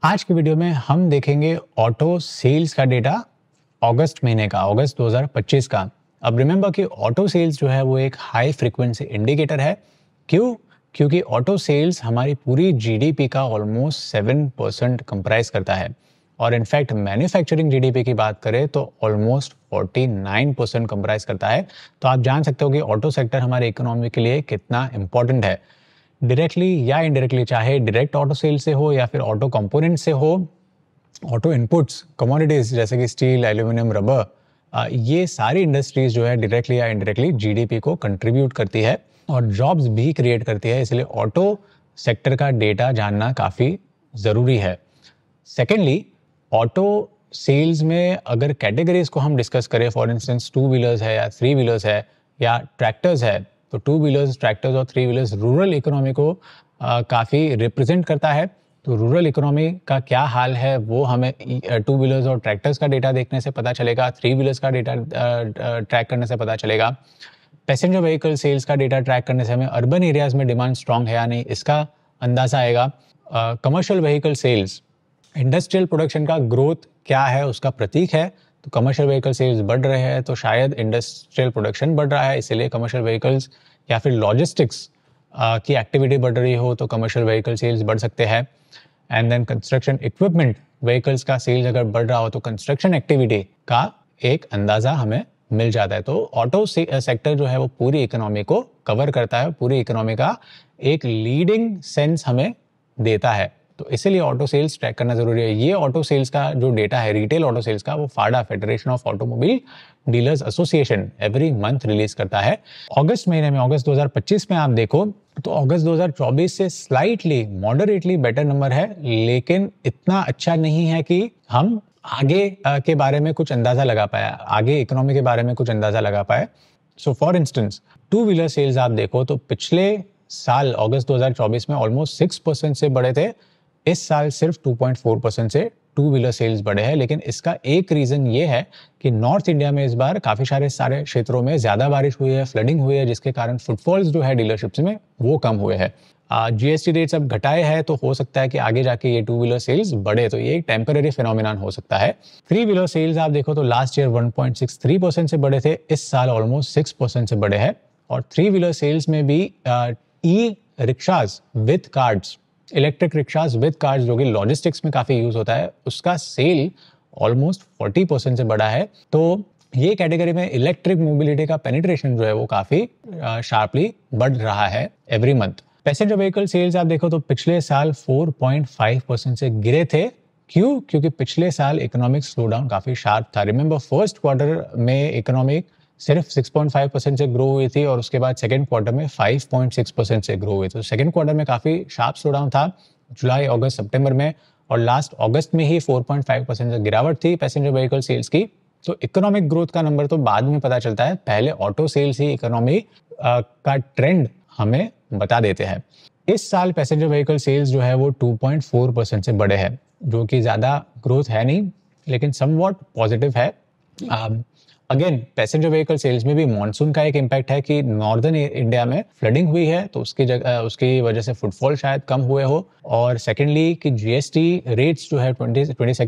आज की वीडियो में हम देखेंगे ऑटो सेल्स का डेटा अगस्त महीने का, अगस्त 2025 का। अब रिमेंबर कि ऑटो सेल्स जो है वो एक हाई फ्रीक्वेंसी इंडिकेटर है। क्यों? क्योंकि ऑटो सेल्स हमारी पूरी जीडीपी का ऑलमोस्ट 7% कंप्राइज करता है और इनफैक्ट मैन्युफैक्चरिंग जीडीपी की बात करें तो ऑलमोस्ट 49% कंप्राइज करता है। तो आप जान सकते हो कि ऑटो सेक्टर हमारे इकोनॉमी के लिए कितना इंपॉर्टेंट है। डायरेक्टली या इनडायरेक्टली, चाहे डायरेक्ट ऑटो सेल से हो या फिर ऑटो कंपोनेंट से हो, ऑटो इनपुट्स कमोडिटीज जैसे कि स्टील, एल्यूमिनियम, रबर, ये सारी इंडस्ट्रीज जो है डायरेक्टली या इनडायरेक्टली जीडीपी को कंट्रीब्यूट करती है और जॉब्स भी क्रिएट करती है। इसलिए ऑटो सेक्टर का डेटा जानना काफ़ी ज़रूरी है। सेकेंडली, ऑटो सेल्स में अगर कैटेगरीज को हम डिस्कस करें, फॉर इंस्टेंस टू व्हीलर्स है या थ्री व्हीलर्स है या ट्रैक्टर्स है, तो टू व्हीलर्स, ट्रैक्टर्स और थ्री व्हीलर्स रूरल इकोनॉमी को काफ़ी रिप्रेजेंट करता है। तो रूरल इकोनॉमी का क्या हाल है वो हमें टू व्हीलर्स और ट्रैक्टर्स का डेटा देखने से पता चलेगा, थ्री व्हीलर्स का डेटा ट्रैक करने से पता चलेगा। पैसेंजर व्हीकल सेल्स का डेटा ट्रैक करने से हमें अर्बन एरियाज में डिमांड स्ट्रांग है या नहीं इसका अंदाज़ा आएगा। Commercial vehicle sales, industrial production का ग्रोथ क्या है उसका प्रतीक है। तो कमर्शियल व्हीकल सेल्स बढ़ रहे हैं तो शायद इंडस्ट्रियल प्रोडक्शन बढ़ रहा है, इसीलिए कमर्शियल व्हीकल्स या फिर लॉजिस्टिक्स की एक्टिविटी बढ़ रही हो तो कमर्शियल व्हीकल सेल्स बढ़ सकते हैं। And then construction equipment vehicles का सेल्स अगर बढ़ रहा हो तो कंस्ट्रक्शन एक्टिविटी का एक अंदाजा हमें मिल जाता है। तो ऑटो सेक्टर जो है वो पूरी इकोनॉमी को कवर करता है, पूरी इकोनॉमी का एक लीडिंग सेंस हमें देता है। तो इसीलिए ऑटो सेल्स ट्रैक करना जरूरी है। ये ऑटो सेल्स का जो डेटा है, रिटेल ऑटो सेल्स का, वो FADA, federation of automobile dealers association, every month release करता है। अगस्त महीने में, अगस्त 2025 में आप देखो तो अगस्त 2024 से स्लाइटली मॉडरेटली बेटर नंबर है, लेकिन इतना अच्छा नहीं है कि हम आगे के बारे में कुछ अंदाजा लगा पाए, आगे इकोनॉमी के बारे में कुछ अंदाजा लगा पाए। So for instance two wheeler sales आप देखो तो पिछले साल अगस्त 2024 में ऑलमोस्ट 6% से बढ़े थे। इस साल सिर्फ 2.4% से टू व्हीलर सेल्स बढ़े हैं। लेकिन इसका एक रीजन ये है कि नॉर्थ इंडिया में इस बार काफी सारे क्षेत्रों में ज्यादा बारिश हुई है, फ्लडिंग हुई है, जिसके कारण फुटफॉल्स जो है डीलरशिप्स में वो कम हुए हैं। जीएसटी रेट्स अब घटाए हैं तो हो सकता है कि आगे जाके ये टू व्हीलर सेल्स बढ़े, तो ये एक टेम्पररी फिनोमिनन हो सकता है। थ्री व्हीलर सेल्स आप देखो तो लास्ट ईयर 1.63% से बढ़े थे, इस साल ऑलमोस्ट 6% से बढ़े हैं। और थ्री व्हीलर सेल्स में भी E rickshaws with cards, electric rickshaws with cars जो कि लॉजिस्टिक्स में काफी यूज होता है, उसका सेल ऑलमोस्ट 40% से बढ़ा है। तो ये कैटेगरी में इलेक्ट्रिक मोबिलिटी का पेनिट्रेशन जो है वो काफी शार्पली बढ़ रहा है every month. Passenger vehicle sales आप देखो तो पिछले साल 4.5% से गिरे थे। क्यों? क्योंकि पिछले साल इकोनॉमिक स्लोडाउन काफी शार्प था। रिमेंबर फर्स्ट क्वार्टर में इकोनॉमिक सिर्फ 6.5% से ग्रो हुई थी और उसके बाद सेकेंड क्वार्टर में 5.6% से ग्रो हुई। तो सेकेंड क्वार्टर में काफी शार्प स्लोडाउन था जुलाई, अगस्त, सितंबर में, और लास्ट अगस्त में ही 4.5% से गिरावट थी पैसेंजर व्हीकल सेल्स की। तो इकोनॉमिक ग्रोथ का नंबर तो बाद में पता चलता है, पहले ऑटो सेल्स ही इकोनॉमी का ट्रेंड हमें बता देते हैं। इस साल पैसेंजर व्हीकल सेल्स जो है वो 2.4% से बढ़े हैं, जो कि ज्यादा ग्रोथ है नहीं लेकिन समवॉट पॉजिटिव है। अगेन पैसेंजर व्हीकल सेल्स में भी मॉनसून का एक इम्पैक्ट है कि नॉर्दर्न इंडिया में फ्लडिंग हुई है तो उसकी वजह से फुटफॉल शायद कम हुए हो। और सेकेंडली कि जीएसटी रेट्स जो है 22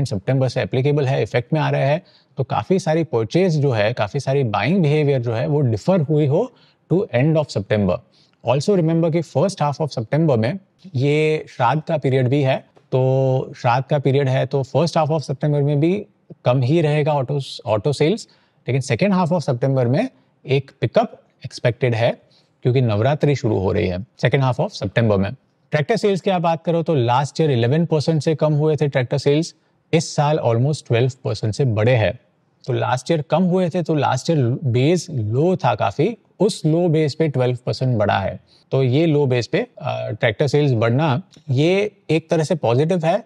सितंबर से एप्लीकेबल है, इफेक्ट में आ रहा है, तो काफी सारी परचेज जो है, काफी सारी बाइंग बिहेवियर जो है वो डिफर हुई हो टू एंड ऑफ सितंबर। ऑल्सो रिमेंबर कि फर्स्ट हाफ ऑफ सितंबर में ये श्राद्ध का पीरियड भी है, तो श्राद्ध का पीरियड है तो फर्स्ट हाफ ऑफ सितंबर में भी कम ही रहेगा ऑटो सेल्स, लेकिन सेकेंड हाफ ऑफ सितंबर में एक पिकअप एक्सपेक्टेड है क्योंकि नवरात्रि शुरू हो रही है सेकेंड हाफ ऑफ सितंबर में। ट्रैक्टर सेल्स की आप बात करो तो लास्ट ईयर 11% से कम हुए थे ट्रैक्टर सेल्स, इस साल ऑलमोस्ट 12% से बढ़े हैं। तो लास्ट ईयर कम हुए थे तो लास्ट ईयर बेस लो था काफी, उस लो बेस पे 12% बढ़ा है। तो ये लो बेस पे ट्रैक्टर सेल्स बढ़ना ये एक तरह से पॉजिटिव है,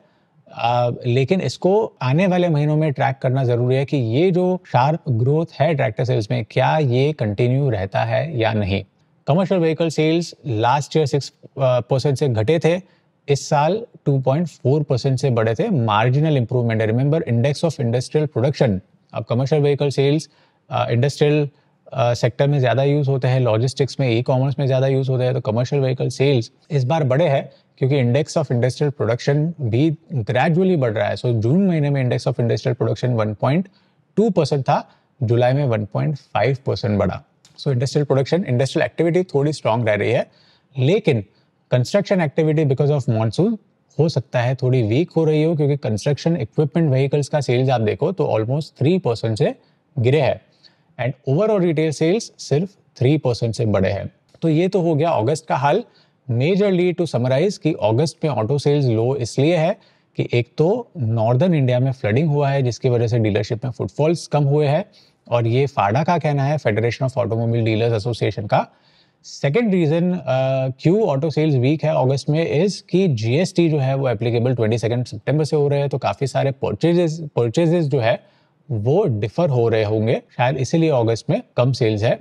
लेकिन इसको आने वाले महीनों में ट्रैक करना जरूरी है कि ये जो शार्प ग्रोथ है ट्रैक्टर सेल्स में, क्या ये कंटिन्यू रहता है या नहीं। Commercial vehicle sales last year 6% से घटे थे, इस साल 2.4% से बढ़े थे, मार्जिनल इंप्रूवमेंट है। Remember index of industrial production, अब commercial vehicle sales industrial sector में ज़्यादा यूज़ होते हैं, लॉजिस्टिक्स में, ई कॉमर्स में ज़्यादा यूज़ होते हैं, तो कमर्शियल व्हीकल सेल्स इस बार बढ़े हैं क्योंकि इंडेक्स ऑफ इंडस्ट्रियल प्रोडक्शन भी ग्रेजुअली बढ़ रहा है। सो जून महीने में इंडेक्स ऑफ इंडस्ट्रियल प्रोडक्शन 1.2% था, जुलाई में 1.5% बढ़ा। सो इंडस्ट्रियल प्रोडक्शन, इंडस्ट्रियल एक्टिविटी थोड़ी स्ट्रांग रह रही है, लेकिन construction activity because of monsoon हो सकता है थोड़ी वीक हो रही हो, क्योंकि कंस्ट्रक्शन इक्विपमेंट व्हीकल्स का सेल्स आप देखो तो ऑलमोस्ट 3% से गिरे हैं एंड ओवरऑल रिटेल सेल्स सिर्फ 3% से बढ़े हैं। तो ये तो हो गया अगस्त का हाल। मेजरली टू समराइज कि अगस्त में ऑटो सेल्स लो इसलिए है कि एक तो नॉर्दर्न इंडिया में फ्लडिंग हुआ है, जिसकी वजह से डीलरशिप में फुटफॉल्स कम हुए हैं, और ये फाडा का कहना है, federation of automobile dealers association का। सेकेंड रीजन क्यों ऑटो सेल्स वीक है अगस्त में इज कि जीएसटी जो है वो एप्लीकेबल 22 सितंबर से हो रहे हैं, तो काफी सारे परचेजेस जो है वो डिफर हो रहे होंगे, शायद इसीलिए अगस्त में कम सेल्स है।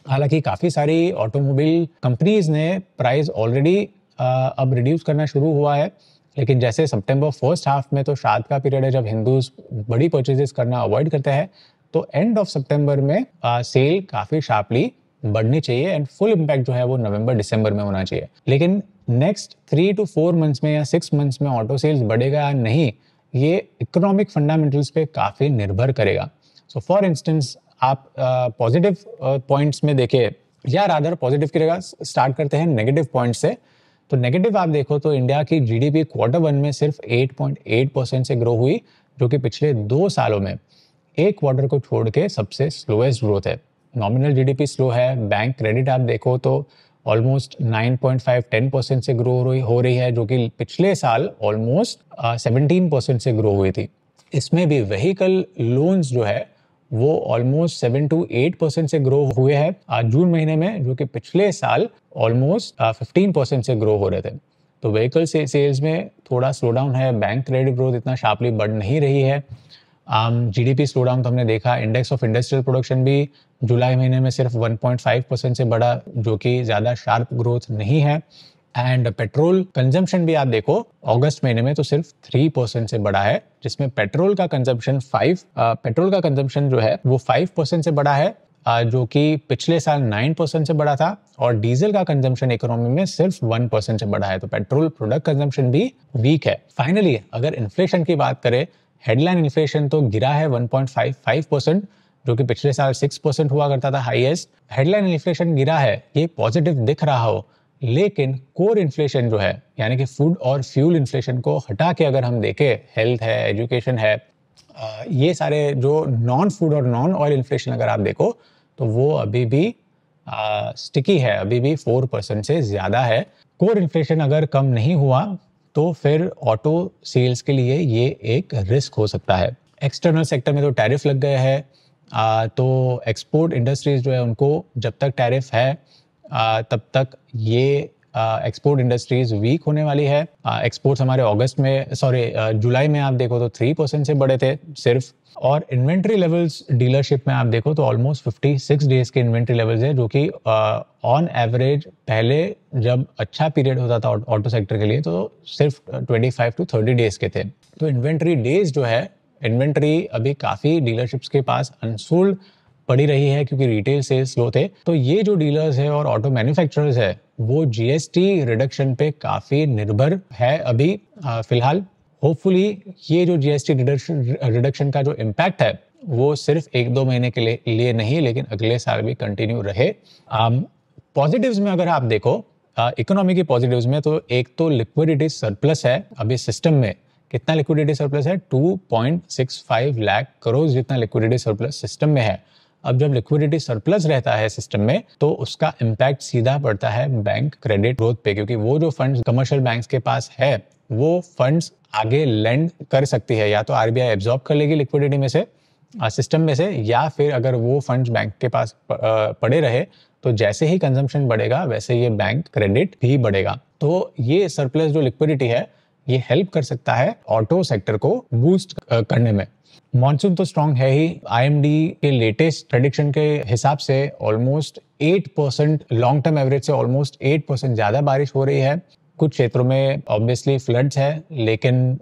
हालांकि काफी सारी ऑटोमोबाइल कंपनीज ने प्राइस ऑलरेडी अब रिड्यूस करना शुरू हुआ है, लेकिन जैसे सितंबर फर्स्ट हाफ में तो श्राद्ध का पीरियड है जब हिंदूज बड़ी परचेजेस करना अवॉइड करते हैं, तो एंड ऑफ सितंबर में सेल काफी शार्पली बढ़नी चाहिए एंड फुल इम्पैक्ट जो है वो नवंबर दिसंबर में होना चाहिए। लेकिन नेक्स्ट 3 to 4 मंथ्स में या 6 मंथ्स में ऑटो सेल्स बढ़ेगा या नहीं, ये इकोनॉमिक फंडामेंटल्स पे काफी निर्भर करेगा। सो फॉर इंस्टेंस आप पॉजिटिव पॉइंट्स में देखें, या रादर पॉजिटिव की जगह स्टार्ट करते हैं नेगेटिव पॉइंट से। तो नेगेटिव आप देखो तो इंडिया की जीडीपी Q1 में सिर्फ 8.8% से ग्रो हुई, जो कि पिछले 2 सालों में एक क्वार्टर को छोड़ के सबसे स्लोएस्ट ग्रोथ है। नॉमिनल जीडीपी स्लो है, बैंक क्रेडिट आप देखो तो ऑलमोस्ट 9.5-10% से ग्रो हो रही है, जो कि पिछले साल ऑलमोस्ट 17% से ग्रो हुई थी। इसमें भी व्हीकल लोन्स जो है वो ऑलमोस्ट 7 to 8% से ग्रो हुए हैं जून महीने में, जो कि पिछले साल ऑलमोस्ट 15% से ग्रो हो रहे थे। तो व्हीकल सेल्स में थोड़ा स्लो डाउन है, बैंक क्रेडिट ग्रोथ इतना शार्पली बढ़ नहीं रही है, जीडीपी स्लो डाउन तो हमने देखा। इंडेक्स ऑफ इंडस्ट्रियल प्रोडक्शन भी जुलाई महीने में सिर्फ 1.5% से बढ़ा, जो कि ज़्यादा शार्प ग्रोथ नहीं है। एंड पेट्रोल कंजम्पशन भी आप देखो अगस्त महीने में तो सिर्फ 3% से बढ़ा है, जिसमें पेट्रोल का कंजम्पशन जो है वो 5% से बढ़ा है, जो कि पिछले साल 9% से बढ़ा था, और डीजल का कंजम्पशन इकोनॉमी में सिर्फ 1% से बढ़ा है। तो पेट्रोल प्रोडक्ट कंजम्पशन भी वीक है। फाइनली अगर इन्फ्लेशन की बात करें, हेडलाइन इन्फ्लेशन तो गिरा है 1.55%, जो कि पिछले साल 6% हुआ करता था हाईएस्ट। हेडलाइन इन्फ्लेशन गिरा है, ये पॉजिटिव दिख रहा हो, लेकिन कोर इन्फ्लेशन जो है यानी कि फूड और फ्यूल इन्फ्लेशन को हटा के अगर हम देखें, हेल्थ है, एजुकेशन है, ये सारे जो नॉन फूड और नॉन ऑयल इन्फ्लेशन अगर आप देखो तो वो अभी भी स्टिकी है, अभी भी 4% से ज़्यादा है। कोर इन्फ्लेशन अगर कम नहीं हुआ तो फिर ऑटो सेल्स के लिए ये एक रिस्क हो सकता है। एक्सटर्नल सेक्टर में तो टैरिफ लग गए हैं, तो एक्सपोर्ट इंडस्ट्रीज जो है उनको जब तक टैरिफ है तब तक ये एक्सपोर्ट इंडस्ट्रीज वीक होने वाली है। एक्सपोर्ट्स हमारे जुलाई में आप देखो तो 3% से बढ़े थे सिर्फ, और इन्वेंट्री लेवल्स डीलरशिप में आप देखो तो ऑलमोस्ट 56 डेज के इन्वेंट्री लेवल्स है, जो कि ऑन एवरेज पहले जब अच्छा पीरियड होता था ऑटो सेक्टर के लिए तो सिर्फ 25 to 30 डेज के थे। तो इन्वेंट्री डेज जो है, इन्वेंट्री अभी काफ़ी डीलरशिप्स के पास अनसोल्ड पड़ी रही है क्योंकि रिटेल सेल्स स्लो थे। तो ये जो डीलर्स है और ऑटो मैन्युफैक्चरर्स है वो जीएसटी रिडक्शन पे काफ़ी निर्भर है अभी फिलहाल। होपफुली ये जो जीएसटी रिडक्शन का जो इम्पैक्ट है वो सिर्फ 1-2 महीने के लिए नहीं, लेकिन अगले साल भी कंटिन्यू रहे। पॉजिटिव्स में अगर आप देखो, इकोनॉमी की पॉजिटिव्स में, तो एक तो लिक्विडिटी सरप्लस है अभी सिस्टम में। कितना लिक्विडिटी सरप्लस है? 2.65 लाख करोड़ जितना लिक्विडिटी सरप्लस सिस्टम में है। अब जब लिक्विडिटी सरप्लस रहता है सिस्टम में तो उसका इम्पैक्ट सीधा पड़ता है बैंक क्रेडिट ग्रोथ पे, क्योंकि वो जो फंड्स कमर्शियल बैंक्स के पास है वो फंड्स आगे लेंड कर सकती है, या तो आरबीआई एब्जॉर्ब कर लेगी लिक्विडिटी में से, सिस्टम में से, या फिर अगर वो फंड्स बैंक के पास पड़े रहे तो जैसे ही कंजम्पशन बढ़ेगा वैसे ये बैंक क्रेडिट भी बढ़ेगा। तो ये सरप्लस जो लिक्विडिटी है ये हेल्प कर सकता है ऑटो सेक्टर को बूस्ट करने में। मॉनसून तो स्ट्रांग है ही, आईएमडी के लेटेस्ट प्रेडिक्शन के हिसाब से ऑलमोस्ट 8%, लॉन्ग टर्म एवरेज से ऑलमोस्ट 8% ज़्यादा बारिश हो रही है। कुछ क्षेत्रों में ऑब्वियसली फ्लड्स है, लेकिन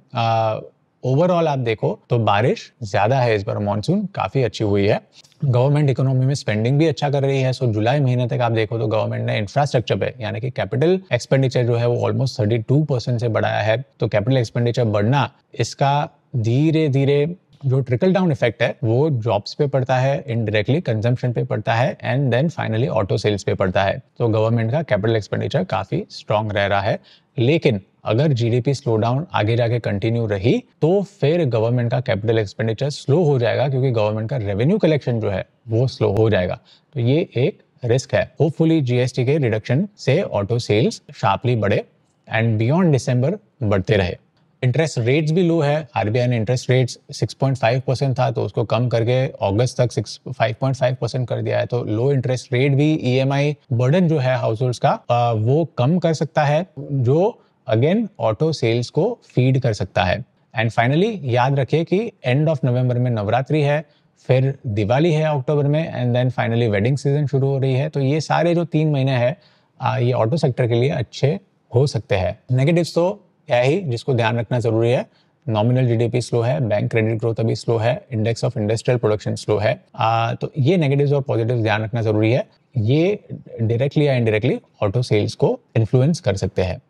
ओवरऑल आप देखो तो बारिश ज्यादा है इस बार, मानसून काफी अच्छी हुई है। गवर्नमेंट इकोनॉमी में स्पेंडिंग भी अच्छा कर रही है। सो जुलाई महीने तक आप देखो तो गवर्नमेंट ने इंफ्रास्ट्रक्चर पे यानी कि कैपिटल एक्सपेंडिचर जो है वो ऑलमोस्ट 32% से बढ़ाया है। तो कैपिटल एक्सपेंडिचर बढ़ना, इसका धीरे धीरे जो ट्रिकल डाउन इफेक्ट है वो जॉब्स पे पड़ता है, इनडायरेक्टली कंजम्पशन पे पड़ता है, and then finally auto sales पे पड़ता है। तो गवर्नमेंट का कैपिटल एक्सपेंडिचर काफी स्ट्रांग रह रहा है। लेकिन अगर जीडीपी स्लो डाउन आगे जाके कंटिन्यू रही तो फिर गवर्नमेंट का कैपिटल एक्सपेंडिचर स्लो हो जाएगा, क्योंकि गवर्नमेंट का रेवेन्यू कलेक्शन जो है वो स्लो हो जाएगा। तो ये एक रिस्क है। होपफुली जीएसटी के रिडक्शन से ऑटो सेल्स शार्पली बढ़े एंड बियॉन्ड दिसंबर बढ़ते रहे। इंटरेस्ट रेट्स भी लो है। आरबीआई ने इंटरेस्ट रेट्स 6.5% था तो उसको कम करके अगस्त तक 5.5% कर दिया है। तो लो इंटरेस्ट रेट भी ईएमआई बर्डन जो है हाउस होल्ड्स का वो कम कर सकता है, जो अगेन ऑटो सेल्स को फीड कर सकता है। एंड फाइनली याद रखिए कि एंड ऑफ नवंबर में नवरात्रि है, फिर दिवाली है अक्टूबर में, and then finally wedding season शुरू हो रही है। तो ये सारे जो 3 महीने हैं ये ऑटो सेक्टर के लिए अच्छे हो सकते हैं। नेगेटिव्स तो है ही जिसको ध्यान रखना जरूरी है। नॉमिनल जीडीपी स्लो है, बैंक क्रेडिट ग्रोथ अभी स्लो है, index of industrial production slow है। तो ये नेगेटिव्स और पॉजिटिव्स ध्यान रखना जरूरी है। ये डायरेक्टली या इनडायरेक्टली ऑटो सेल्स को इन्फ्लुएंस कर सकते हैं।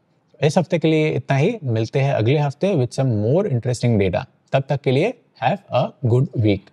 इस हफ्ते के लिए इतना ही। मिलते हैं अगले हफ्ते with some more interesting data. तब तक के लिए हैव अ गुड वीक।